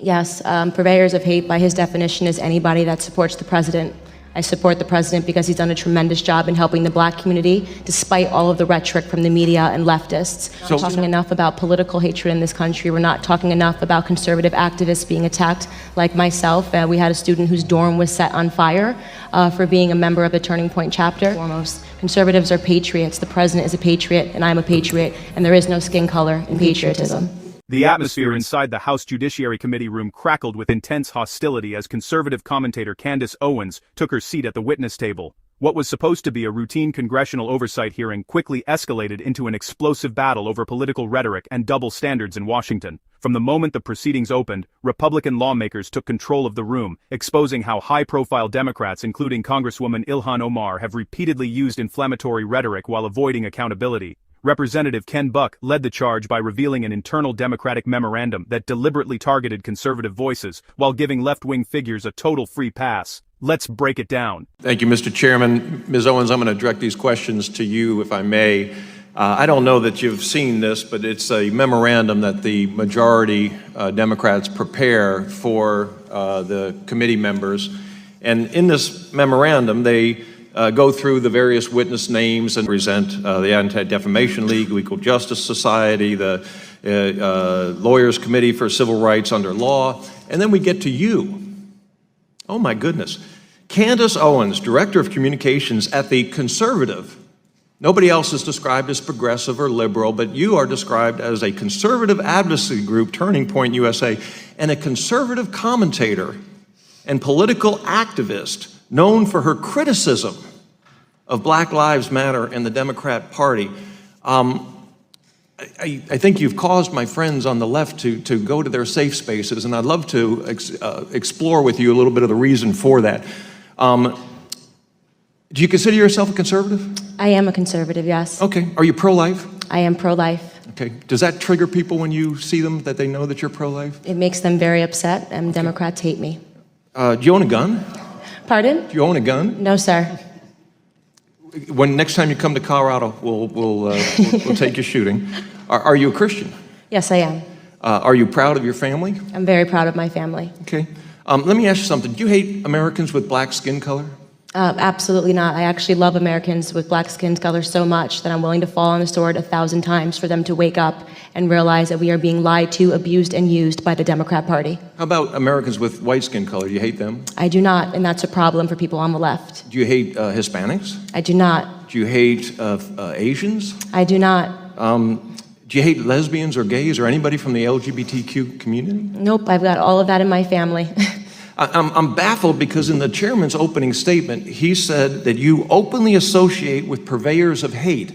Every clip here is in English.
Yes, purveyors of hate, by his definition, is anybody that supports the president. I support the president because he's done a tremendous job in helping the black community, despite all of the rhetoric from the media and leftists. We're not talking enough about political hatred in this country. We're not talking enough about conservative activists being attacked, like myself. We had a student whose dorm was set on fire for being a member of the Turning Point chapter. Foremost, conservatives are patriots. The president is a patriot, and I'm a patriot, and there is no skin color in patriotism. The atmosphere inside the House Judiciary Committee room crackled with intense hostility as conservative commentator Candace Owens took her seat at the witness table. What was supposed to be a routine congressional oversight hearing quickly escalated into an explosive battle over political rhetoric and double standards in Washington. From the moment the proceedings opened, Republican lawmakers took control of the room, exposing how high-profile Democrats, including Congresswoman Ilhan Omar, have repeatedly used inflammatory rhetoric while avoiding accountability. Representative Ken Buck led the charge by revealing an internal Democratic memorandum that deliberately targeted conservative voices while giving left-wing figures a total free pass. Let's break it down. Thank you, Mr. Chairman. Ms. Owens, I'm going to direct these questions to you, if I may. I don't know that you've seen this, but it's a memorandum that the majority Democrats prepare for the committee members. And in this memorandum, they go through the various witness names and present the Anti-Defamation League, Equal Justice Society, the Lawyers Committee for Civil Rights Under Law, and then we get to you. Oh my goodness. Candace Owens, Director of Communications at the conservative. Nobody else is described as progressive or liberal, but you are described as a conservative advocacy group, Turning Point USA, and a conservative commentator and political activist known for her criticism of Black Lives Matter and the Democrat Party. I think you've caused my friends on the left to go to their safe spaces, and I'd love to explore with you a little bit of the reason for that. Do you consider yourself a conservative? I am a conservative, yes. Okay. Are you pro-life? I am pro-life. Okay. Does that trigger people when you see them, that they know that you're pro-life? It makes them very upset, and Democrats hate me. Do you own a gun? Pardon? Do you own a gun? No, sir. When next time you come to Colorado, we'll take you shooting. Are you a Christian? Yes, I am. Are you proud of your family? I'm very proud of my family. Okay. Let me ask you something. Do you hate Americans with black skin color? Absolutely not. I actually love Americans with black skin color so much that I'm willing to fall on the sword 1,000 times for them to wake up and realize that we are being lied to, abused, and used by the Democrat Party. How about Americans with white skin color? Do you hate them? I do not, and that's a problem for people on the left. Do you hate Hispanics? I do not. Do you hate Asians? I do not. Do you hate lesbians or gays or anybody from the LGBTQ community? Nope, I've got all of that in my family. I'm baffled because in the chairman's opening statement, he said that you openly associate with purveyors of hate.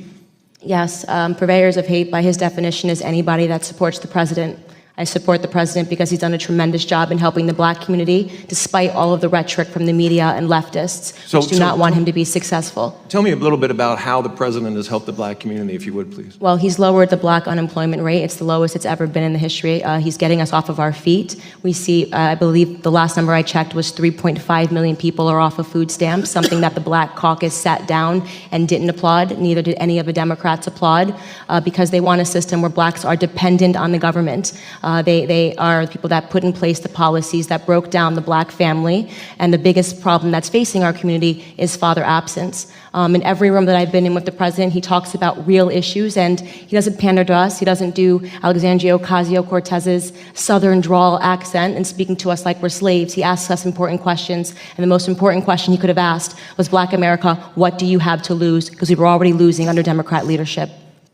Yes, purveyors of hate, by his definition, is anybody that supports the president. I support the president because he's done a tremendous job in helping the black community, despite all of the rhetoric from the media and leftists, which do not want him to be successful. Tell me a little bit about how the president has helped the black community, if you would, please. Well, he's lowered the black unemployment rate. It's the lowest it's ever been in the history. He's getting us off of our feet. We see, I believe the last number I checked was 3.5 million people are off of food stamps, something that the Black Caucus sat down and didn't applaud. Neither did any of the Democrats applaud, because they want a system where blacks are dependent on the government. They are the people that put in place the policies that broke down the black family, and the biggest problem that's facing our community is father absence. In every room that I've been in with the president, he talks about real issues, and he doesn't pander to us. He doesn't do Alexandria Ocasio-Cortez's southern drawl accent and speaking to us like we're slaves. He asks us important questions, and the most important question he could have asked was, Black America, what do you have to lose? Because we were already losing under Democrat leadership.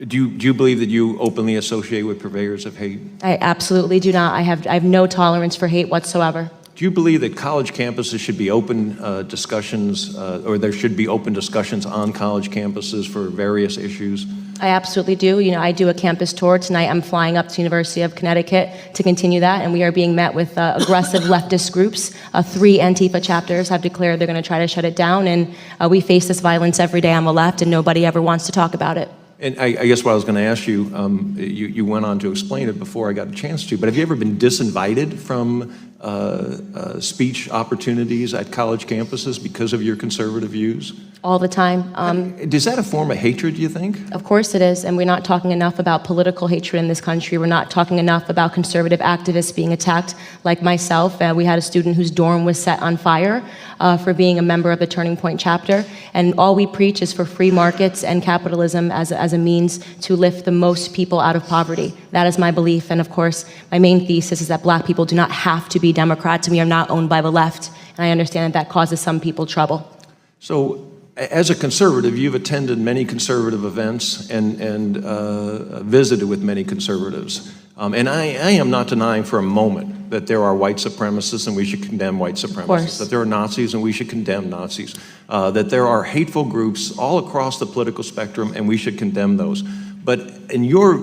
Do you believe that you openly associate with purveyors of hate? I absolutely do not. I have no tolerance for hate whatsoever. Do you believe that college campuses should be open discussions, or there should be open discussions on college campuses for various issues? I absolutely do. You know, I do a campus tour tonight. I'm flying up to the University of Connecticut to continue that, and we are being met with aggressive leftist groups. 3 Antifa chapters have declared they're going to try to shut it down, and we face this violence every day on the left, and nobody ever wants to talk about it. And I guess what I was going to ask you, you went on to explain it before I got a chance to, but have you ever been disinvited from speech opportunities at college campuses because of your conservative views? All the time. Is that a form of hatred, do you think? Of course it is, and we're not talking enough about political hatred in this country. We're not talking enough about conservative activists being attacked, like myself. We had a student whose dorm was set on fire for being a member of the Turning Point chapter, and all we preach is for free markets and capitalism as a means to lift the most people out of poverty. That is my belief, and of course, my main thesis is that black people do not have to be Democrats, and we are not owned by the left, and I understand that causes some people trouble. So, as a conservative, you've attended many conservative events and visited with many conservatives. And I am not denying for a moment that there are white supremacists and we should condemn white supremacists, that there are Nazis and we should condemn Nazis, that there are hateful groups all across the political spectrum and we should condemn those. But in your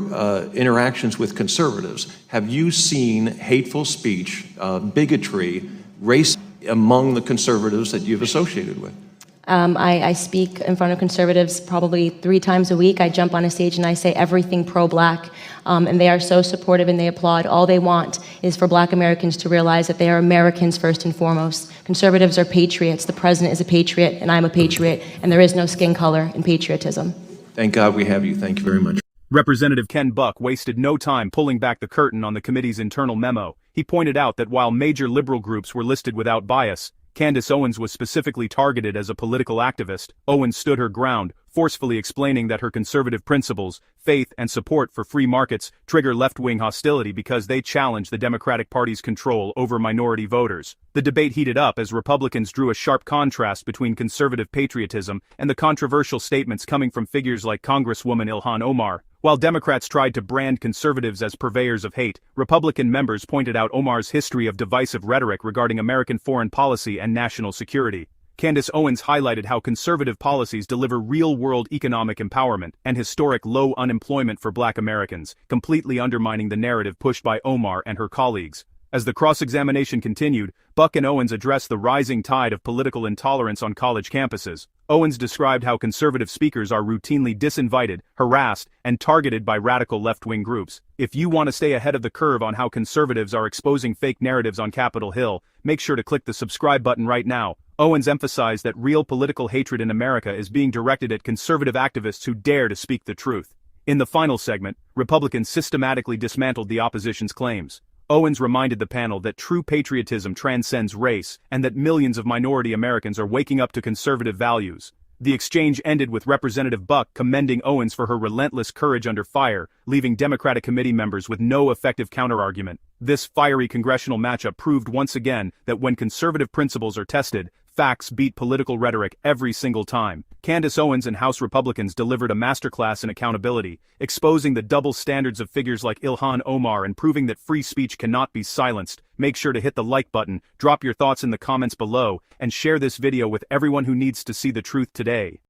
interactions with conservatives, have you seen hateful speech, bigotry, race among the conservatives that you've associated with? I speak in front of conservatives probably 3 times a week. I jump on a stage and I say everything pro-black, and they are so supportive and they applaud. All they want is for black Americans to realize that they are Americans first and foremost. Conservatives are patriots. The president is a patriot, and I'm a patriot, and there is no skin color in patriotism. Thank God we have you. Thank you very much. Representative Ken Buck wasted no time pulling back the curtain on the committee's internal memo. He pointed out that while major liberal groups were listed without bias, Candace Owens was specifically targeted as a political activist. Owens stood her ground, forcefully explaining that her conservative principles, faith, and support for free markets trigger left-wing hostility because they challenge the Democratic Party's control over minority voters. The debate heated up as Republicans drew a sharp contrast between conservative patriotism and the controversial statements coming from figures like Congresswoman Ilhan Omar. While Democrats tried to brand conservatives as purveyors of hate, Republican members pointed out Omar's history of divisive rhetoric regarding American foreign policy and national security. Candace Owens highlighted how conservative policies deliver real-world economic empowerment and historic low unemployment for black Americans, completely undermining the narrative pushed by Omar and her colleagues. As the cross-examination continued, Buck and Owens addressed the rising tide of political intolerance on college campuses. Owens described how conservative speakers are routinely disinvited, harassed, and targeted by radical left-wing groups. If you want to stay ahead of the curve on how conservatives are exposing fake narratives on Capitol Hill, make sure to click the subscribe button right now. Owens emphasized that real political hatred in America is being directed at conservative activists who dare to speak the truth. In the final segment, Republicans systematically dismantled the opposition's claims. Owens reminded the panel that true patriotism transcends race and that millions of minority Americans are waking up to conservative values. The exchange ended with Representative Buck commending Owens for her relentless courage under fire, leaving Democratic committee members with no effective counterargument. This fiery congressional matchup proved once again that when conservative principles are tested, facts beat political rhetoric every single time. Candace Owens and House Republicans delivered a masterclass in accountability, exposing the double standards of figures like Ilhan Omar and proving that free speech cannot be silenced. Make sure to hit the like button, drop your thoughts in the comments below, and share this video with everyone who needs to see the truth today.